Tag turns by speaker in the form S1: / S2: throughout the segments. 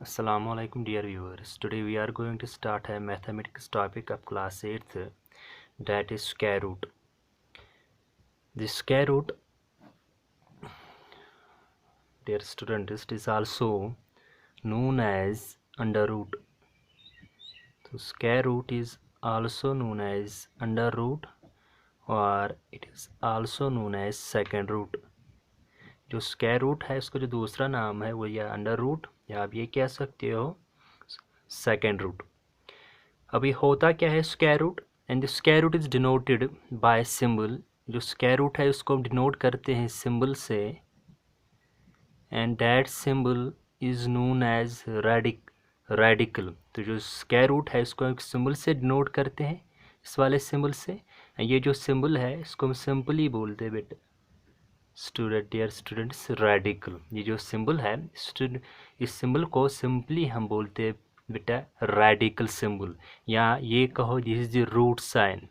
S1: Assalamualaikum dear viewers. Today we are going to start a mathematics topic of class 8th, that is square root. The square root, dear students, is also known as under root. So square root is also known as under root, और it is also known as second root. जो square root है उसका जो दूसरा नाम है वो या अंडर रूट या आप ये कह सकते हो सेकेंड रूट. अभी होता क्या है square root, and the square root is denoted by symbol. जो स्क्वायर रूट है उसको हम डिनोट करते हैं सिंबल से, and that symbol is known as radical. तो जो स्क्वायर रूट है इसको हम सिंबल से डिनोट करते हैं, इस वाले सिंबल से. ये जो सिंबल है इसको हम सिंपली बोलते हैं बेटा डियर स्टूडेंट्स रेडिकल. ये जो सिंबल है इस सिंबल को सिंपली हम बोलते हैं बेटा रेडिकल सिंबल, या ये कहो this is the root sign,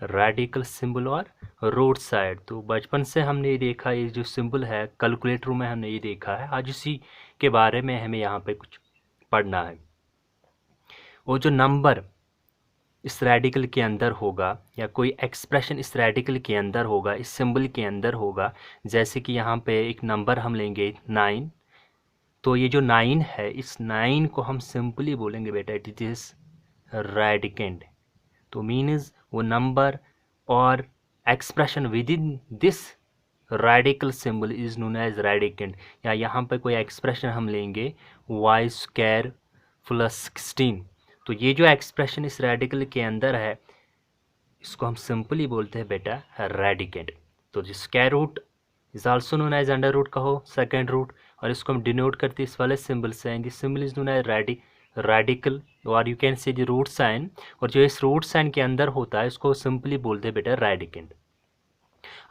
S1: radical symbol और रूट साइड. तो बचपन से हमने ये देखा, ये जो सिंबल है कैलकुलेटर में हमने ये देखा है. आज इसी के बारे में हमें यहाँ पे कुछ पढ़ना है. वो जो नंबर इस रेडिकल के अंदर होगा या कोई एक्सप्रेशन इस रेडिकल के अंदर होगा, इस सिंबल के अंदर होगा, जैसे कि यहाँ पे एक नंबर हम लेंगे 9. तो ये जो 9 है इस 9 को हम सिंपली बोलेंगे बेटा इट इज रेडिकेंड. तो मीन्स वो नंबर और expression within this radical symbol is known as radicand. या यहाँ पे कोई एक्सप्रेशन हम लेंगे y² + 16. तो ये जो एक्सप्रेशन इस रेडिकल के अंदर है इसको हम सिंपली बोलते हैं बेटा रेडिकेंड. तो जो square root is also known as under root कहो सेकेंड रूट, और इसको हम डिनोट करते हैं इस वाले सिंबल से, and this symbol is known as radical, और you can say the root sign. और जो इस रूट साइन के अंदर होता है इसको सिंपली बोलते हैं बेटा रेडिकेंड.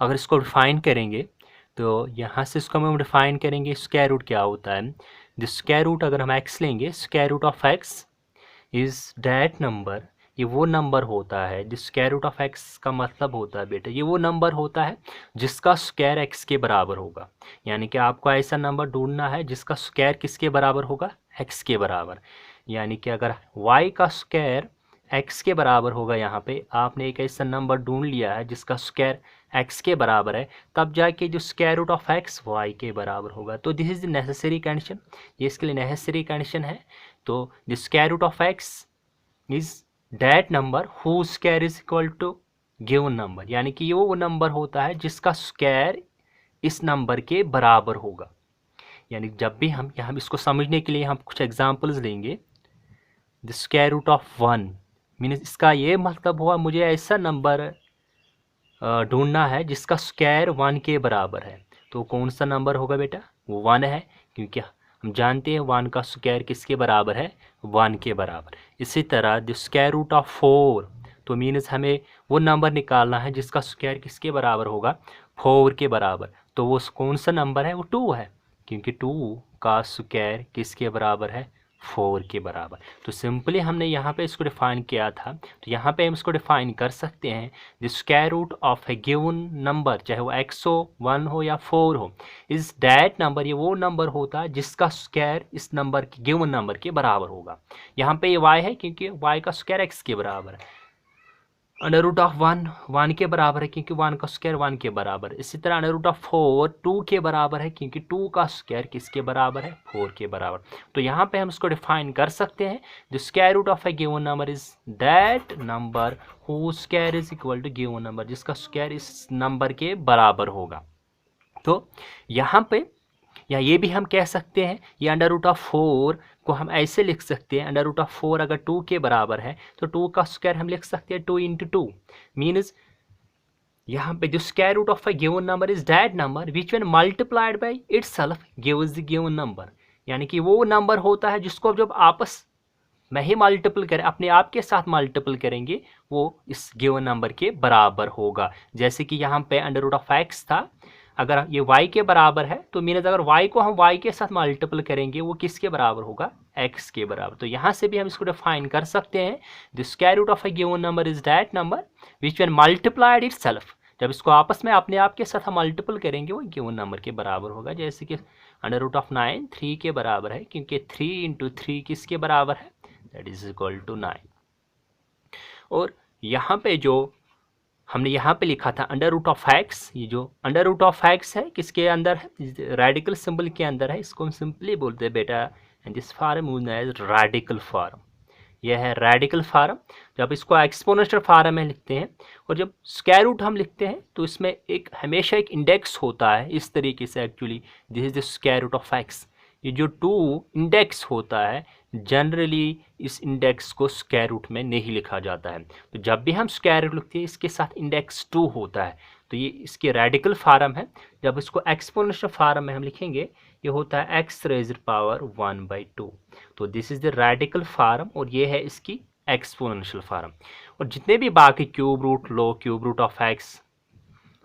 S1: अगर इसको डिफाइन करेंगे तो यहाँ से इसको हम डिफाइन करेंगे स्क्वायर रूट क्या होता है. द स्क्वायर रूट अगर हम एक्स लेंगे, square root of x is that number. ये वो नंबर होता है जिस स्क्वायर रूट ऑफ एक्स का मतलब होता है बेटा ये वो नंबर होता है जिसका स्क्वायर एक्स के बराबर होगा. यानी कि आपको ऐसा नंबर ढूंढना है जिसका स्क्वायर किसके बराबर होगा, एक्स के बराबर. यानी कि अगर y का स्क्वायर एक्स के बराबर होगा, यहाँ पे आपने एक ऐसा नंबर ढूंढ लिया है जिसका स्क्वायर एक्स के बराबर है, तब जाके जो square root of x y के बराबर होगा. तो this is the necessary condition, ये इसके लिए नेसेसरी कंडीशन है. तो the square root of x is that number who square is equal to given number. यानी कि ये वो नंबर होता है जिसका स्क्वायर इस नंबर के बराबर होगा. यानी जब भी हम यहाँ इसको समझने के लिए हम कुछ एग्जांपल्स लेंगे. The square root of 1 means इसका ये मतलब हुआ मुझे ऐसा नंबर ढूंढना है जिसका स्क्वायर 1 के बराबर है. तो कौन सा नंबर होगा बेटा, वो 1 है, क्योंकि हम जानते हैं 1 का स्क्वायर किसके बराबर है, 1 के बराबर. इसी तरह द स्क्वायर रूट ऑफ 4, तो मीन्स हमें वो नंबर निकालना है जिसका स्क्वायर किसके बराबर होगा, 4 के बराबर. तो वो कौन सा नंबर है, वो 2 है, क्योंकि 2 का स्क्वायर किसके बराबर है, 4 के बराबर. तो सिंपली हमने यहाँ पे इसको डिफाइन किया था, तो यहाँ पे हम इसको डिफाइन कर सकते हैं the square root of a given number, चाहे वो x हो, 1 हो या 4 हो, इज दैट नंबर. ये वो नंबर होता है जिसका स्क्वायर इस नंबर के गिवन नंबर के बराबर होगा. यहाँ पे ये y है क्योंकि y का स्क्वायर x के बराबर है. अंडर रूट ऑफ 1 के बराबर है क्योंकि 1 का स्क्वायर 1 के बराबर है. इसी तरह अंडर रूट ऑफ 4 2 के बराबर है क्योंकि 2 का स्क्वायर किसके बराबर है, 4 के बराबर. तो यहाँ पे हम इसको डिफाइन कर सकते हैं the square root of a given number is that number who square is equal to given number, जिसका स्क्वायर इस नंबर के बराबर होगा. तो यहाँ पे या ये भी हम कह सकते हैं ये अंडर रूट ऑफ 4 को हम ऐसे लिख सकते हैं, अंडर रूट ऑफ 4 अगर 2 के बराबर है तो 2 का स्क्वायर हम लिख सकते हैं 2 × 2. मीन्स यहाँ पे जो square root of a given number is that number which when multiplied by itself gives the given number. यानी कि वो नंबर होता है जिसको जब आपस में ही मल्टीपल करें, अपने आप के साथ मल्टीपल करेंगे, वो इस गिवन नंबर के बराबर होगा. जैसे कि यहाँ पे अंडर रूट ऑफ एक्स था, अगर ये y के बराबर है तो मीन्स अगर y को हम y के साथ मल्टीपल करेंगे वो किसके बराबर होगा, x के बराबर. तो यहाँ से भी हम इसको डिफाइन कर सकते हैं the square root of a given number is that number which when multiplied itself, जब इसको आपस में अपने आप के साथ हम मल्टीपल करेंगे वो गिवन नंबर के बराबर होगा। जैसे कि अंडर रूट ऑफ 9 3 के बराबर है, क्योंकि 3 इंटू 3 किसके बराबर है, दैट इज इक्वल टू 9। और यहाँ पे जो हमने यहाँ पे लिखा था अंडर रूट ऑफ एक्स, ये जो अंडर रूट ऑफ एक्स है किसके अंदर है, रेडिकल सिंबल के अंदर है। इसको हम सिंपली बोलते हैं बेटा, and this form used as radical form. यह है रेडिकल फार्म। जब इसको एक्सपोनेंशियल फार्म में लिखते हैं और जब स्क्वायर रूट हम लिखते हैं तो इसमें एक हमेशा एक इंडेक्स होता है इस तरीके से। Actually this is the square root of x. ये जो 2 इंडेक्स होता है जनरली इस इंडेक्स को स्क्वायर रूट में नहीं लिखा जाता है। तो जब भी हम स्क्वायर रूट लिखते हैं इसके साथ इंडेक्स 2 होता है, तो ये इसके रेडिकल फार्म है। जब इसको एक्सपोनेंशियल फार्म में हम लिखेंगे ये होता है x रेज़ पावर 1/2। तो this is the radical form और ये है इसकी एक्सपोनेंशियल फार्म। और जितने भी बाकी क्यूब रूट लो, क्यूब रूट ऑफ x,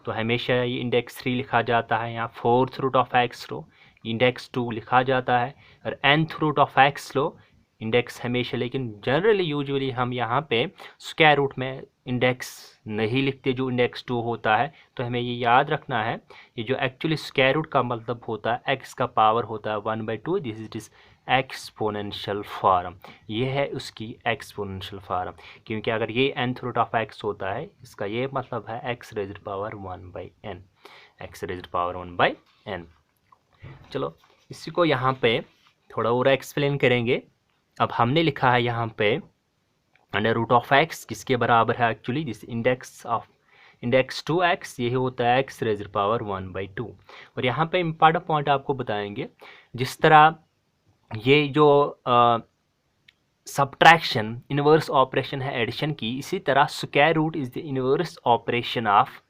S1: तो हमेशा ये इंडेक्स 3 लिखा जाता है। यहाँ फोर्थ रूट ऑफ x लो इंडेक्स 2 लिखा जाता है, और nth रूट ऑफ x लो इंडेक्स हमेशा, लेकिन जनरली यूजुअली हम यहाँ पे स्क्वायर रूट में इंडेक्स नहीं लिखते जो इंडेक्स 2 होता है। तो हमें ये याद रखना है, ये जो एक्चुअली स्क्वायर रूट का मतलब होता है x का पावर होता है 1/2। This is exponential form. ये है उसकी एक्सपोनेंशियल फॉर्म, क्योंकि अगर ये nth रूट ऑफ x होता है इसका ये मतलब है x rays power 1/n, x rays power 1/n। चलो इसी को यहाँ पे थोड़ा और एक्सप्लेन करेंगे। अब हमने लिखा है यहाँ पे अंडर रूट ऑफ एक्स किसके बराबर है, एक्चुअली दिस इंडेक्स 2x, यही होता है x रेज़ पावर 1/2। और यहाँ पे इम्पॉर्टेंट पॉइंट आपको बताएंगे, जिस तरह ये जो सब्ट्रैक्शन इनवर्स ऑपरेशन है एडिशन की, इसी तरह square root is the inverse operation of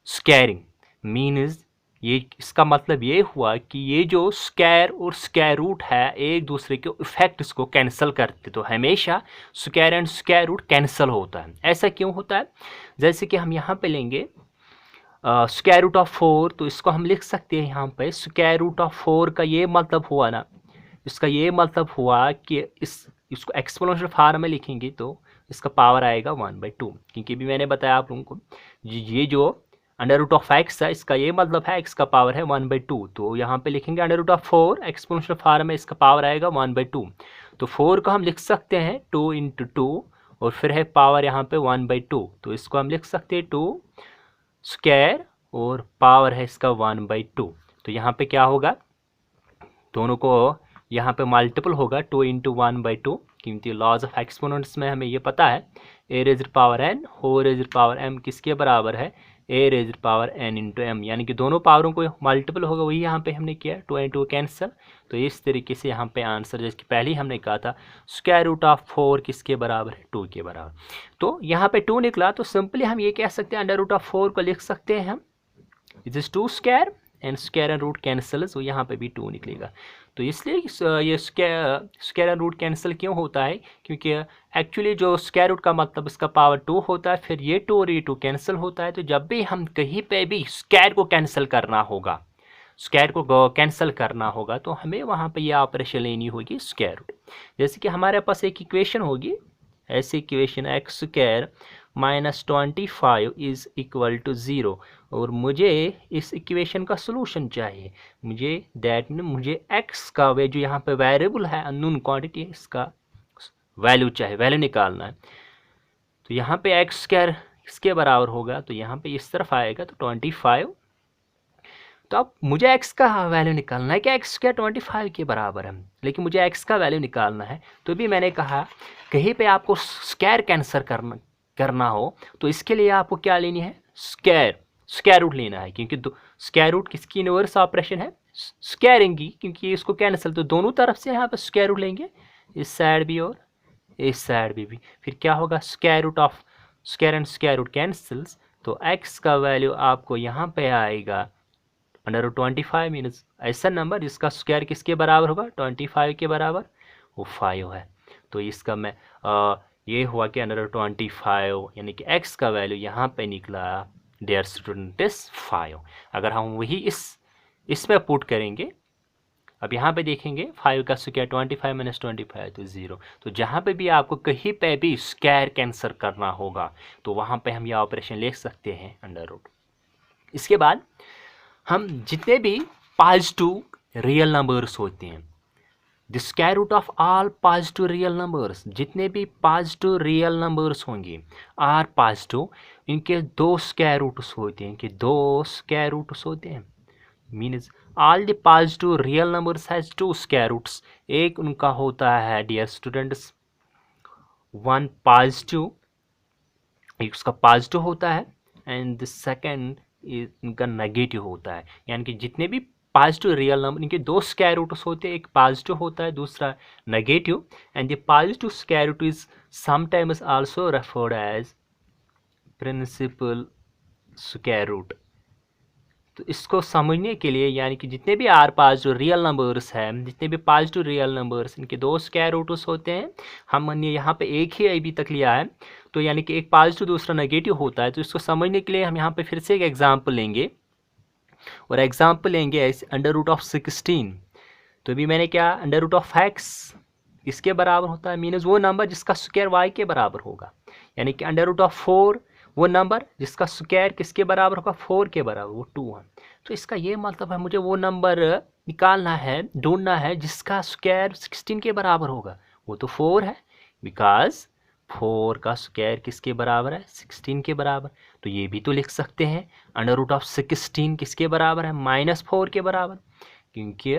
S1: squaring. Means ये इसका मतलब ये हुआ कि ये जो स्क्वायर और स्क्वायर रूट है एक दूसरे के इफेक्ट्स को कैंसिल करते, तो हमेशा square and square root cancel होता है। ऐसा क्यों होता है, जैसे कि हम यहाँ पे लेंगे स्क्वायर रूट ऑफ 4, तो इसको हम लिख सकते हैं यहाँ पे स्क्वायर रूट ऑफ 4 का ये मतलब हुआ ना, इसका ये मतलब हुआ कि इसको एक्सपोनेंशियल फॉर्म में लिखेंगे तो इसका पावर आएगा 1/2, क्योंकि भी मैंने बताया आप लोगों को ये जो अंडर रूट ऑफ एक्स है इसका ये मतलब है x का पावर है 1/2। तो यहाँ पे लिखेंगे under root of 4 exponential form में इसका पावर आएगा 1/2। तो 4 को हम लिख सकते हैं 2 इंटू 2 और फिर है पावर यहाँ पे 1/2। तो इसको हम लिख सकते हैं 2 स्क्वायर और पावर है इसका 1/2। तो यहाँ पे क्या होगा, दोनों को यहाँ पे मल्टीपल होगा 2 इंटू 1/2, क्योंकि लॉज ऑफ एक्सपोनेंट्स में हमें ये पता है a raise power n whole raise power m किसके बराबर है, a raise power n into m, यानी कि दोनों पावरों को मल्टीपल होगा, वही यहाँ पे हमने किया 2 इंटू कैंसिल। तो इस तरीके से यहाँ पे आंसर, जैसे कि पहले ही हमने कहा था स्क्वायर रूट ऑफ 4 किसके बराबर है, 2 के बराबर। तो यहाँ पे 2 निकला, तो सिंपली हम ये कह सकते हैं अंडर रूट ऑफ 4 को लिख सकते हैं हम it is 2 square and square and root cancel, तो यहाँ पे भी 2 निकलेगा। तो इसलिए ये स्क्वायर एंड रूट कैंसिल क्यों होता है, क्योंकि एक्चुअली जो स्क्वायर रूट का मतलब इसका पावर 2 होता है, फिर ये 2 और ये 2 कैंसिल होता है। तो जब भी हम कहीं पे भी स्क्वायर को कैंसिल करना होगा, स्क्वायर को कैंसिल करना होगा, तो हमें वहाँ पे ये ऑपरेशन लेनी होगी स्क्वायर रूट। जैसे कि हमारे पास एक इक्वेशन होगी, ऐसी equation x square minus 25 is equal to 0, और मुझे इस इक्वेशन का सोल्यूशन चाहिए। मुझे एक्स का वे जो यहाँ पे वेरिएबल है अननोन क्वांटिटी, इसका वैल्यू चाहिए, वैल्यू निकालना है। तो यहाँ पे एक्स स्क्वायर किसके बराबर होगा, तो यहाँ पे इस तरफ आएगा तो 25। तो अब मुझे एक्स का वैल्यू निकालना है कि एक्स स्क्वायर 25 के बराबर है, लेकिन मुझे एक्स का वैल्यू निकालना है। तो भी मैंने कहा कहीं पे आपको स्क्वायर कैंसिल करना हो तो इसके लिए आपको क्या लेनी है, स्क्वायर रूट लेना है, क्योंकि स्क्वायर रूट किसकी इनवर्स ऑपरेशन है, स्क्वायरिंग की, क्योंकि इसको कैंसिल, तो दोनों तरफ से यहाँ पर स्क्वायर रूट लेंगे, इस साइड भी और इस साइड भी। फिर क्या होगा, square root of square and square root cancels, तो एक्स का वैल्यू आपको यहाँ पे आएगा अंडर रूट 25 मीन्स ऐसा नंबर जिसका स्क्वायर किसके बराबर होगा, 25 के बराबर, वो 5 है। तो इसका मैं ये हुआ कि अंडर रूट 25 यानी कि एक्स का वैल्यू यहाँ पे निकला डियर स्टूडेंट इज 5। अगर हम वही इसमें पुट करेंगे, अब यहाँ पे देखेंगे 5 का स्क्वायर 25 माइनस 25 तो 0। तो जहाँ पे भी आपको कहीं पे भी स्क्वायर कैंसिल करना होगा तो वहाँ पे हम यह ऑपरेशन लिख सकते हैं अंडर रूट। इसके बाद हम जितने भी पॉजिटिव रियल नंबर्स होते हैं, the square root of all positive real numbers, जितने भी पॉजिटिव रियल नंबर्स होंगे आर पॉजिटिव, इनके दो स्क्वायर रूट्स होते हैं, इनके दो स्क्वायर रूट्स होते हैं। Means all the positive real numbers has two square roots. एक उनका होता है डियर स्टूडेंट्स वन पॉजिटिव, एक उसका पॉजिटिव होता है एंड द सेकंड इनका नेगेटिव होता है। यानी कि जितने भी पॉजिटिव रियल नंबर इनके दो स्क्वायर रूट्स होते हैं, एक पॉजिटिव होता है दूसरा negative, and the positive square root is sometimes also referred as principal square root. तो इसको समझने के लिए यानी कि जितने भी आर पॉजिटिव रियल नंबर्स हैं, जितने भी पॉजिटिव रियल नंबर्स इनके दो स्क्वायर रूट्स होते हैं। हमने यहाँ पे एक ही अभी तक लिया है, तो यानी कि एक पॉजिटिव दूसरा नेगेटिव होता है। तो इसको समझने के लिए हम यहाँ पे फिर से एक एग्जाम्पल लेंगे, और एग्जाम्पल लेंगे ऐसे अंडर रूट ऑफ 16। तो अभी मैंने क्या अंडर रूट ऑफ एक्स इसके बराबर होता है, मीनस वो नंबर जिसका स्क्वायर वाई के बराबर होगा। यानी कि अंडर रूट ऑफ 4 वो नंबर जिसका स्क्वायर किसके बराबर होगा 4 के बराबर, वो 2 है। तो इसका ये मतलब है मुझे वो नंबर निकालना है, ढूंढना है जिसका स्क्वायर 16 के बराबर होगा। वो तो 4 है, बिकॉज 4 का स्क्वायर किसके बराबर है 16 के बराबर। तो ये भी तो लिख सकते हैं अंडर रूट ऑफ 16 किसके बराबर है -4 के बराबर, क्योंकि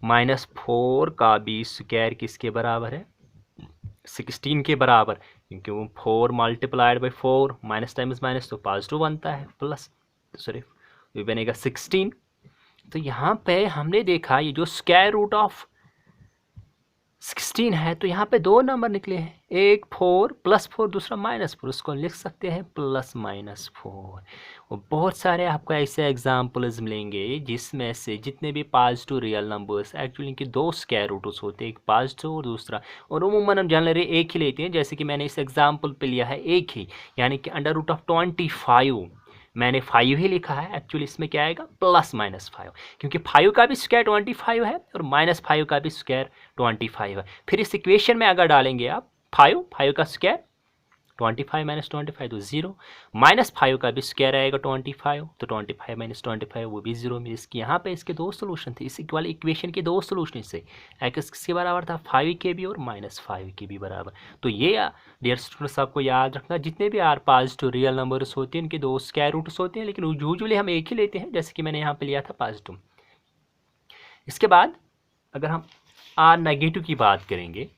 S1: -4 का भी स्क्वायर किसके बराबर है 16 के बराबर, क्योंकि वो 4 multiplied by 4 minus times minus तो पॉजिटिव बनता है, प्लस सॉरी ये बनेगा 16। तो यहाँ पे हमने देखा ये जो स्क्वायर रूट ऑफ 16 है, तो यहाँ पे दो नंबर निकले हैं, एक 4 +4 दूसरा -4, उसको लिख सकते हैं +-4। और बहुत सारे आपको ऐसे एग्जाम्पल्स मिलेंगे जिसमें से जितने भी पॉजिटिव रियल नंबर्स एक्चुअली इनके दो स्क्वायर रूट्स होते हैं, एक पॉजिटिव और दूसरा, और उमूमन हम जनरली एक ही लेते हैं। जैसे कि मैंने इस एग्जाम्पल पे लिया है एक ही, यानी कि अंडर रूट ऑफ 25 मैंने 5 ही लिखा है, एक्चुअली इसमें क्या आएगा +-5, क्योंकि 5 का भी स्क्वायर 25 है और -5 का भी स्क्वायर 25 है। फिर इस इक्वेशन में अगर डालेंगे आप 5 का स्क्वायर 25 - 25 तो 0, -5 का भी स्क्वायर आएगा 25 तो 25 - 25 वो भी 0 में। इसकी यहाँ पे इसके दो सोल्यूशन थे, इस वाली इक्वेशन के दो सोल्यूशन से एक्स किसके बराबर था 5 के भी और -5 के भी बराबर। तो ये डियर स्टूडेंट्स आपको याद रखना, जितने भी आर पॉजिटिव रियल नंबर्स होते हैं इनके दो स्क्वायर रूट्स होते हैं, लेकिन यूजुअली हम एक ही लेते हैं, जैसे कि मैंने यहाँ पे लिया था पॉजिटिव। इसके बाद अगर हम आर नेगेटिव की बात करेंगे,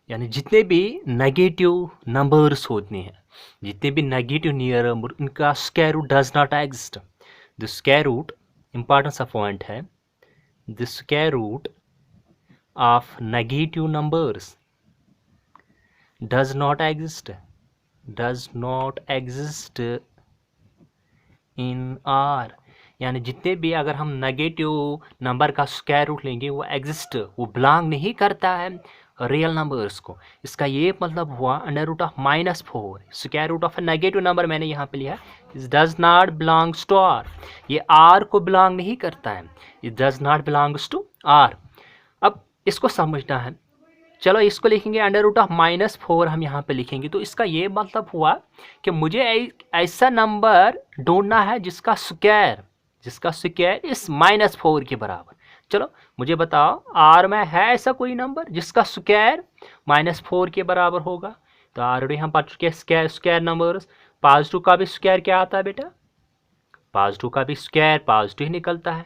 S1: यानी जितने भी नेगेटिव नंबर्स होते हैं, जितने भी नेगेटिव नियर नंबर इनका square root does not exist. The square root importance of point है, the square root of negative numbers does not exist in R. यानी जितने भी अगर हम नेगेटिव नंबर का स्क्वायर रूट लेंगे वो एग्जिस्ट, वो बिलोंग नहीं करता है रियल नंबर्स को। इसका ये मतलब हुआ under root of -4 square root of negative number मैंने यहाँ पे लिया, it does not belongs to R, ये आर को बिलोंग नहीं करता है, it does not belongs to R. अब इसको समझना है, चलो इसको लिखेंगे अंडर रूट ऑफ -4 हम यहाँ पे लिखेंगे। तो इसका ये मतलब हुआ कि मुझे ऐसा नंबर ढूंढना है जिसका स्क्वायर इस -4 के बराबर। चलो मुझे बताओ आर में है ऐसा कोई नंबर जिसका स्क्वायर -4 के बराबर होगा। तो ऑलरेडी हम पढ़ चुके हैं स्क्वायर नंबर्स। पॉजिटिव का भी स्क्वायर क्या आता है बेटा, पॉजिटिव का भी स्क्वायर पॉजिटिव ही निकलता है।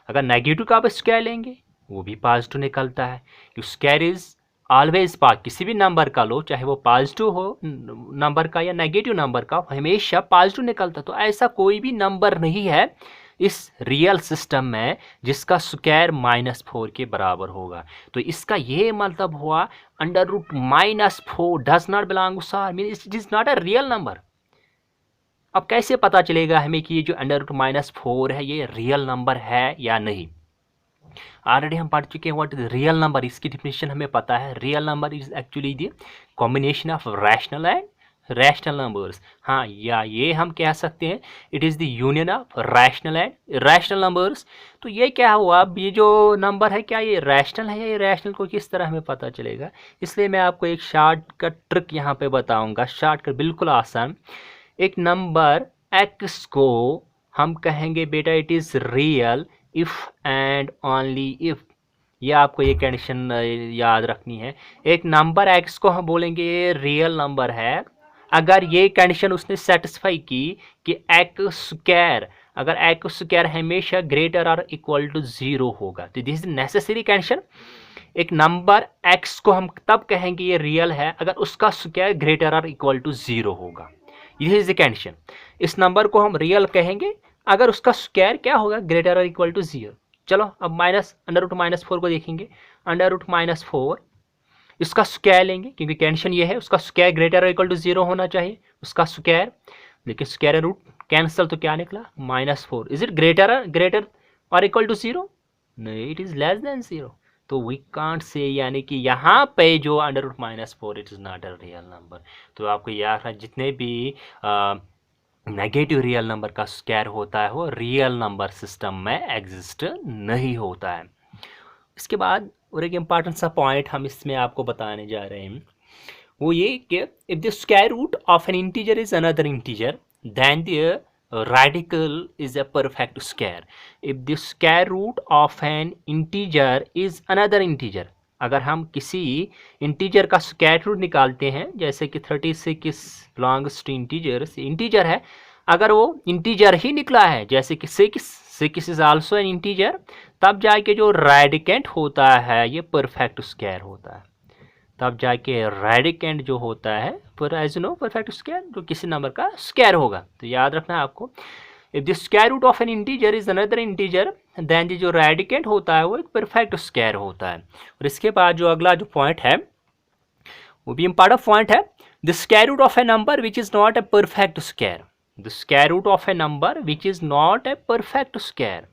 S1: अगर नेगेटिव का भी स्क्वायर लेंगे वो भी पॉजिटिव निकलता है। स्क्वायर इज ऑलवेज पॉजिटिव, किसी भी नंबर का लो चाहे वो पॉजिटिव हो नंबर का या नेगेटिव नंबर का, हमेशा पॉजिटिव निकलता। तो ऐसा कोई भी नंबर नहीं है इस रियल सिस्टम में जिसका स्क्वायर -4 के बराबर होगा। तो इसका ये मतलब हुआ under root -4 does not belong to R, mean it is not a real number. अब कैसे पता चलेगा हमें कि ये जो अंडर रूट -4 है ये रियल नंबर है या नहीं। ऑलरेडी हम पढ़ चुके हैं व्हाट इज रियल नंबर, इसकी डिफिनेशन हमें पता है। Real number is actually the combination of rational and rational numbers. हाँ, या ये हम कह सकते हैं it is the union of rational and irrational numbers. तो ये क्या हुआ, अब ये जो नंबर है क्या ये रैशनल है या इरैशनल, को किस तरह हमें पता चलेगा। इसलिए मैं आपको एक शॉर्टकट ट्रिक यहाँ पे बताऊँगा, शॉर्टकट बिल्कुल आसान। एक नंबर x को हम कहेंगे बेटा it is real if and only if. ये आपको ये कंडीशन याद रखनी है। एक नंबर x को हम बोलेंगे ये रियल नंबर है अगर ये कंडीशन उसने सेटिस्फाई की कि x स्क्वायर, अगर x स्क्वायर हमेशा ग्रेटर और इक्वल टू 0 होगा। तो दिस इज नेसेसरी कंडीशन। एक नंबर x को हम तब कहेंगे ये रियल है अगर उसका स्क्वायर ग्रेटर और इक्वल टू 0 होगा। ये इज द कंडीशन। इस नंबर को हम रियल कहेंगे अगर उसका स्क्वायर क्या होगा, ग्रेटर और इक्वल टू 0। चलो अब अंडर रूट -4 को देखेंगे। अंडर रूट -4 इसका स्क्वायर लेंगे क्योंकि कंडीशन ये है उसका स्क्वायर ग्रेटर और इक्वल टू 0 होना चाहिए। उसका स्क्वायर, लेकिन स्क्वायर रूट कैंसिल तो क्या निकला -4। इज इट ग्रेटर और इक्वल टू 0? नहीं, इट इज लेस देन 0। तो वी कांट से, यानी कि यहाँ पे जो under root -4 it is not a real number. तो आपको याद है जितने भी नेगेटिव रियल नंबर का स्क्वायर होता है वो रियल नंबर सिस्टम में एग्जिस्ट नहीं होता है। इसके बाद और एक इम्पॉर्टेंट सा पॉइंट हम इसमें आपको बताने जा रहे हैं, वो ये कि if the square root of an integer is another integer then द radical is a perfect square. If the square root of an integer is another integer, अगर हम किसी इंटीजर का स्क्वायर रूट निकालते हैं, जैसे कि 36 बिलोंग्स टू इंटीजर, इंटीजर है, अगर वो इंटीजर ही निकला है जैसे कि 6 इज आल्सो एन इंटीजर, तब जाके जो रेडिकेंट होता है ये परफेक्ट स्क्वायर होता है। तब जाके रेडिकेंट जो होता है पर एज नो परफेक्ट स्क्वायर जो किसी नंबर का स्क्वायर होगा। तो याद रखना है आपको, if the square root of an integer is another integer then जो रेडिकेंट होता है वो एक परफेक्ट स्क्वायर होता है। और इसके बाद जो अगला जो पॉइंट है वो भी इम्पॉर्टेंट पॉइंट है, the square root of a number which is not a perfect square. The square root of a number which is not a perfect square.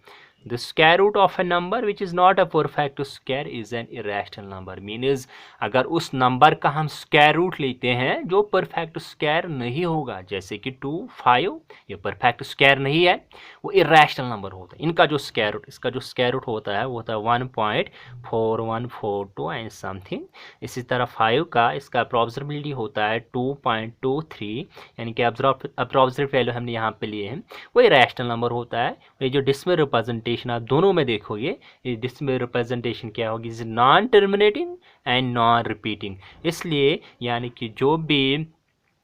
S1: The square root of a number which is not a perfect square is an irrational number. Means अगर उस number का हम square root लेते हैं जो perfect square नहीं होगा, जैसे कि 2, 5, ये परफेक्ट स्क्वायर नहीं है, वो इरेशनल नंबर होता है। इनका जो स्क्वायर रूट, इसका जो स्क्वायर रूट होता है वो होता है 1.4142 एंड समथिंग। इसी तरह 5 का इसका अप्रोक्सिमेटली होता है 2.23, यानी कि अप्रोक्सिमेट वैल्यू हमने यहाँ पे लिए हैं, वो इरेशनल नंबर होता है। ये जो डिसिमल रिप्रेजेंटेशन आप दोनों में देखोगे, ये डिसिमल रिप्रेजेंटेशन क्या होगी, non terminating and non repeating. इसलिए यानी कि जो भी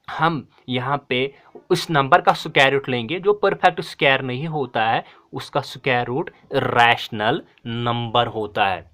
S1: हम यहाँ पे उस नंबर का स्क्वायर रूट लेंगे जो परफेक्ट स्क्वायर नहीं होता है, उसका स्क्वायर रूट रैशनल नंबर होता है।